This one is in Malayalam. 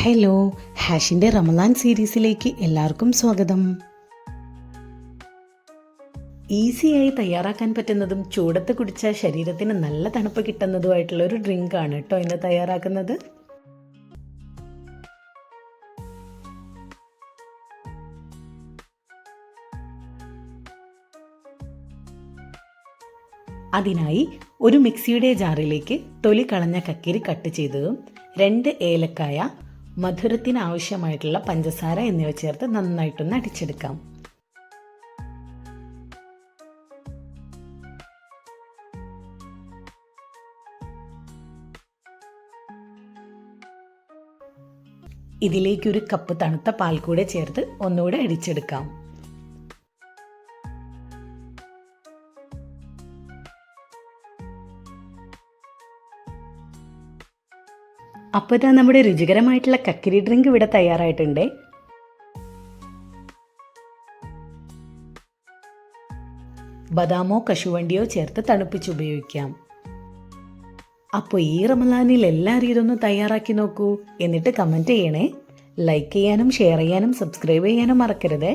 ഹലോ, ഹാഷിൻ്റെ റമദാൻ സീരീസിലേക്ക് എല്ലാവർക്കും സ്വാഗതം. ഈസിയായി തയ്യാറാക്കാൻ പറ്റുന്നതും ചൂടത്ത് കുടിച്ചാൽ ശരീരത്തിന് നല്ല തണുപ്പ് കിട്ടുന്നതുമായിട്ടുള്ള ഒരു ഡ്രിങ്കാണ് കേട്ടോ ഇന്ന് തയ്യാറാക്കുന്നത്. അതിനായി ഒരു മിക്സിയുടെ ജാറിലേക്ക് തൊലി കളഞ്ഞ കക്കിരി കട്ട് ചെയ്തതും 2 ഏലക്കായ, മധുരത്തിന് ആവശ്യമായിട്ടുള്ള പഞ്ചസാര എന്നിവ ചേർത്ത് നന്നായിട്ടൊന്ന് അടിച്ചെടുക്കാം. ഇതിലേക്ക് 1 കപ്പ് തണുത്ത പാൽ കൂടെ ചേർത്ത് ഒന്നുകൂടെ അടിച്ചെടുക്കാം. അപ്പോൾ ഇതാ നമ്മുടെ രുചികരമായിട്ടുള്ള കക്കിരി ഡ്രിങ്ക് ഇവിടെ തയ്യാറായിട്ടുണ്ട്. ബദാമോ കശുവണ്ടിയോ ചേർത്ത് തണുപ്പിച്ച് ഉപയോഗിക്കാം. അപ്പോൾ ഈ റമദാനിൽ എല്ലാവരും ഇതൊന്ന് തയ്യാറാക്കി നോക്കൂ. എന്നിട്ട് കമൻറ്റ് ചെയ്യണേ. ലൈക്ക് ചെയ്യാനും ഷെയർ ചെയ്യാനും സബ്സ്ക്രൈബ് ചെയ്യാനും മറക്കരുതേ.